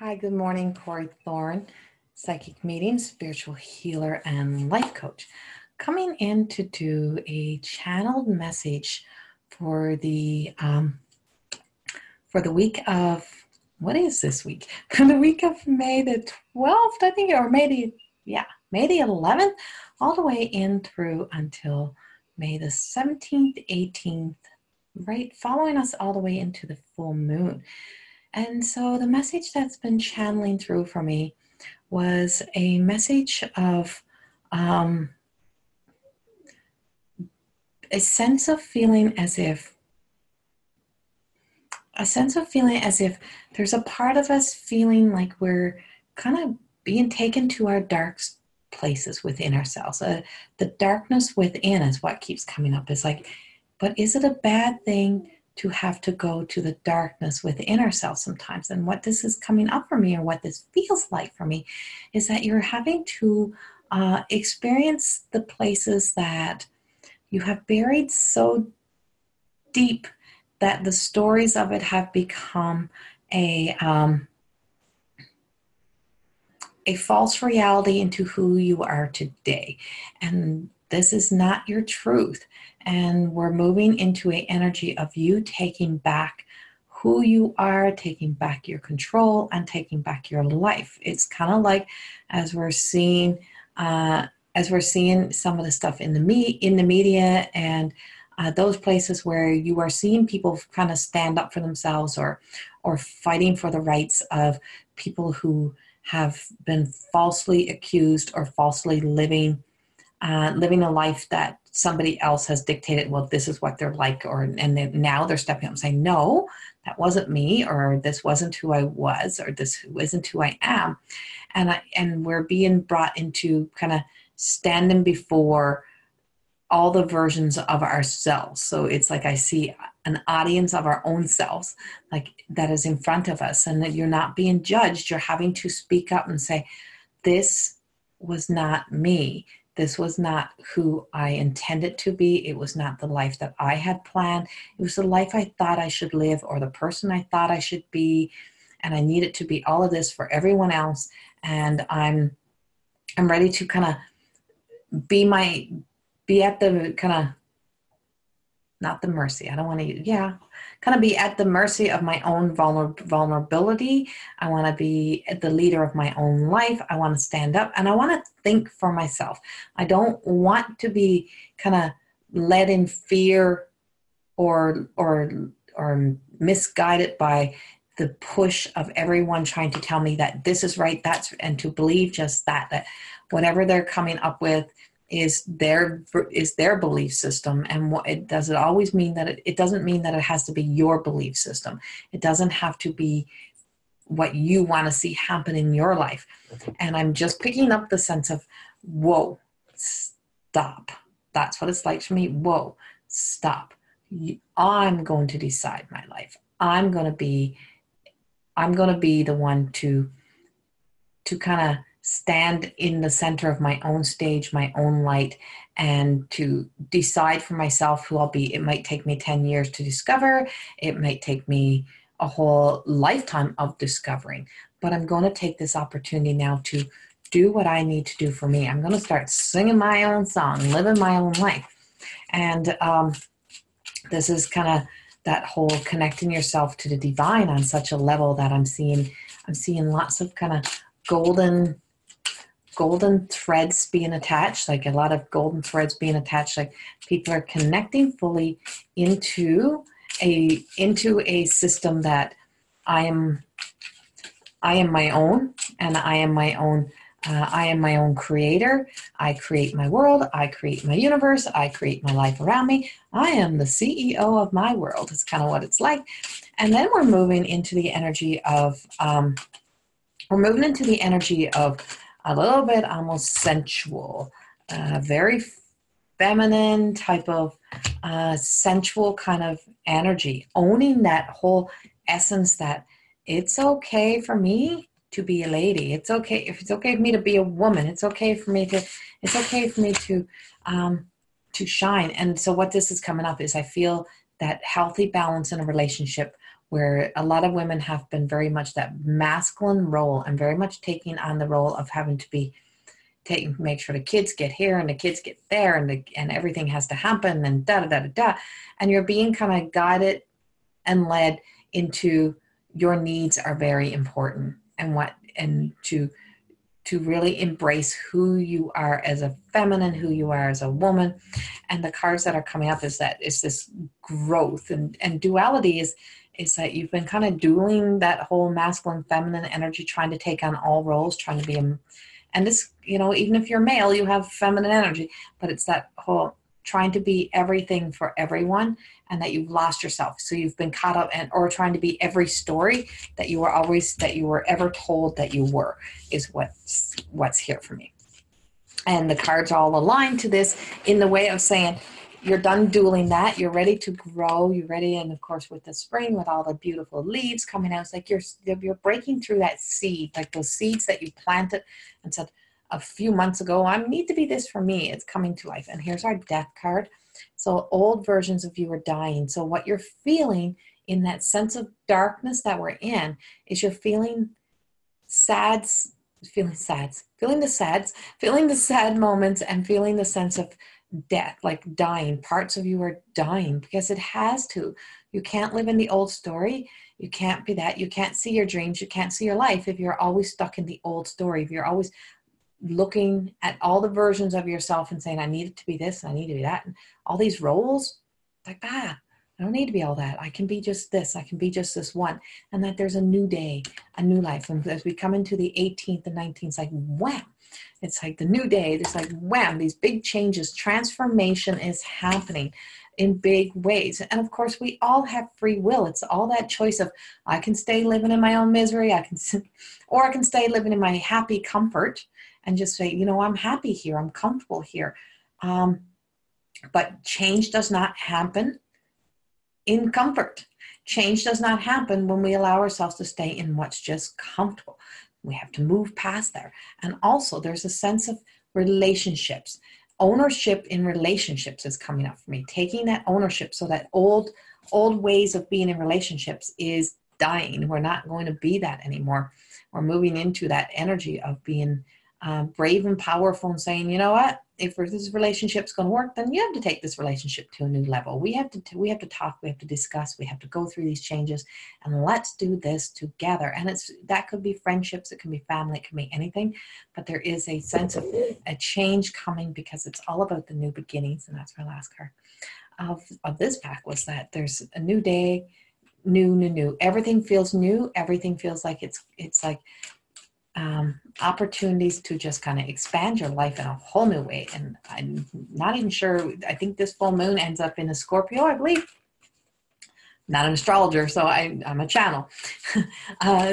Hi, good morning. Corey Thorne, psychic medium, spiritual healer, and life coach. Coming in to do a channeled message for the week of, what is this week? For the week of May the 12th, I think, or May the 11th, all the way in through until May the 17th, 18th, right? Following us all the way into the full moon. And so the message that's been channeling through for me was a message of a sense of feeling as if there's a part of us feeling like we're kind of being taken to our dark places within ourselves. The darkness within is what keeps coming up. It's like, but is it a bad thing to have to go to the darkness within ourselves sometimes? And what this is coming up for me, or what this feels like for me, is that you're having to experience the places that you have buried so deep that the stories of it have become a false reality into who you are today. And this is not your truth. And we're moving into an energy of you taking back who you are, taking back your control, and taking back your life. It's kind of like as we're seeing some of the stuff in the media and those places where you are seeing people kind of stand up for themselves or fighting for the rights of people who have been falsely accused or falsely living a life that somebody else has dictated. Well, this is what they're like, now they're stepping up and saying, no, that wasn't me, or this wasn't who I was, or this isn't who I am. And we're being brought into kind of standing before all the versions of ourselves. So it's like I see an audience of our own selves, like that is in front of us, and that you're not being judged. You're having to speak up and say, this was not me. This was not who I intended to be. It was not the life that I had planned. It was the life I thought I should live, or the person I thought I should be. And I needed to be all of this for everyone else. And I'm ready to kind of be at the kind of, not the mercy. I don't want to, kind of be at the mercy of my own vulnerability. I want to be the leader of my own life. I want to stand up, and I want to think for myself. I don't want to be kind of led in fear or misguided by the push of everyone trying to tell me that this is right, and to believe just that whatever they're coming up with is their belief system. And it doesn't always mean that it doesn't mean that it has to be your belief system. It doesn't have to be what you want to see happen in your life. And I'm just picking up the sense of, whoa, stop. That's what it's like for me. Whoa, stop. I'm going to decide my life. I'm going to be the one to kind of stand in the center of my own stage, my own light, and to decide for myself who I'll be. It might take me 10 years to discover. It might take me a whole lifetime of discovering. But I'm going to take this opportunity now to do what I need to do for me. I'm going to start singing my own song, living my own life. And this is kind of that whole connecting yourself to the divine on such a level that I'm seeing lots of kind of golden threads being attached, like a lot of golden threads being attached, like people are connecting fully into a system that I am my own, and I am my own creator. I create my world. I create my universe. I create my life around me. I am the CEO of my world. It's kind of what it's like. And then we're moving into the energy of a little bit almost sensual, very feminine type of sensual kind of energy, owning that whole essence that it's okay for me to be a lady. It's okay for me to be a woman. It's okay for me to shine. And so what this is coming up is I feel that healthy balance in a relationship, where a lot of women have been very much that masculine role and very much taking on the role of having to be taking, make sure the kids get here and the kids get there, and everything has to happen, and da da da da da. And you're being kind of guided and led into your needs are very important, and to really embrace who you are as a feminine, who you are as a woman. And the cards that are coming up is this growth, and duality is that you've been kind of dueling that whole masculine feminine energy, trying to take on all roles, trying to be and this, even if you're male, you have feminine energy, but it's that whole trying to be everything for everyone, and that you've lost yourself. So you've been caught up or trying to be every story that you were ever told that you were, is what's here for me. And the cards all align to this in the way of saying, you're done dueling that. You're ready to grow. You're ready. And of course, with the spring, with all the beautiful leaves coming out, it's like you're breaking through that seed, like those seeds that you planted and said a few months ago, I need to be this for me. It's coming to life. And here's our death card. So old versions of you are dying. So what you're feeling in that sense of darkness that we're in is you're feeling feeling the sad moments, and feeling the sense of death, like dying. Parts of you are dying because it has to. You can't live in the old story. You can't be that. You can't see your dreams. You can't see your life if you're always stuck in the old story. If you're always looking at all the versions of yourself and saying, I need it to be this, and I need to be that, and all these roles, like, I don't need to be all that. I can be just this. I can be just this one. And that there's a new day, a new life. And as we come into the 18th and 19th, it's like, wham. It's like the new day. It's like, wham, these big changes. Transformation is happening in big ways. And of course, we all have free will. It's all that choice of, I can stay living in my own misery. Or I can stay living in my happy comfort and just say, I'm happy here. I'm comfortable here. But change does not happen in comfort. Change does not happen when we allow ourselves to stay in what's just comfortable. We have to move past there. And also there's a sense of relationships. Ownership in relationships is coming up for me. Taking that ownership, so that old ways of being in relationships is dying. We're not going to be that anymore. We're moving into that energy of being brave and powerful, and saying, you know what, if this relationship's going to work, then you have to take this relationship to a new level. We have to talk, we have to discuss, we have to go through these changes, and let's do this together. And that could be friendships, it can be family, it can be anything, but there is a sense of a change coming, because it's all about the new beginnings. And that's my last card of this pack, was that there's a new day, new. Everything feels new. Everything feels like it's like opportunities to just kind of expand your life in a whole new way. And I'm not even sure, I think this full moon ends up in a Scorpio, I believe. Not an astrologer, so I'm a channel.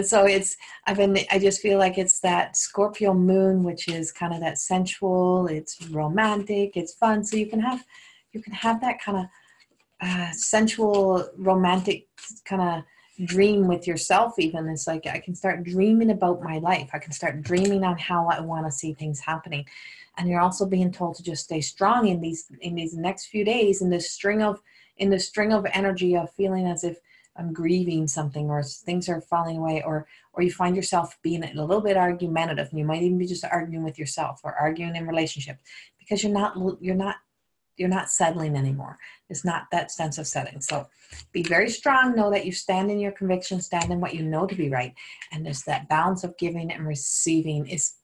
So I just feel like it's that Scorpio moon, which is kind of that sensual, it's romantic, it's fun. So you can have that kind of sensual, romantic kind of dream with yourself. Even it's like, I can start dreaming about my life. I can start dreaming on how I want to see things happening. And you're also being told to just stay strong in these next few days, in this string of energy of feeling as if I'm grieving something, or things are falling away, or you find yourself being a little bit argumentative, and you might even be just arguing with yourself or arguing in relationships, because you're not settling anymore. It's not that sense of settling. So be very strong. Know that you stand in your convictions, stand in what you know to be right. And there's that balance of giving and receiving is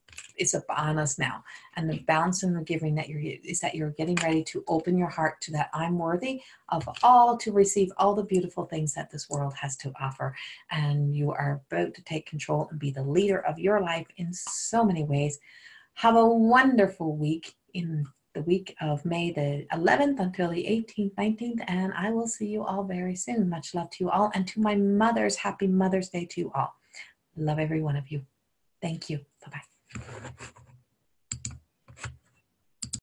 upon us now. And the balance in the giving that you're getting ready to open your heart to that I'm worthy of all, to receive all the beautiful things that this world has to offer. And you are about to take control and be the leader of your life in so many ways. Have a wonderful week, in the week of May the 11th until the 18th, 19th, and I will see you all very soon. Much love to you all, and to my mothers, happy Mother's Day to you all. Love every one of you. Thank you. Bye-bye.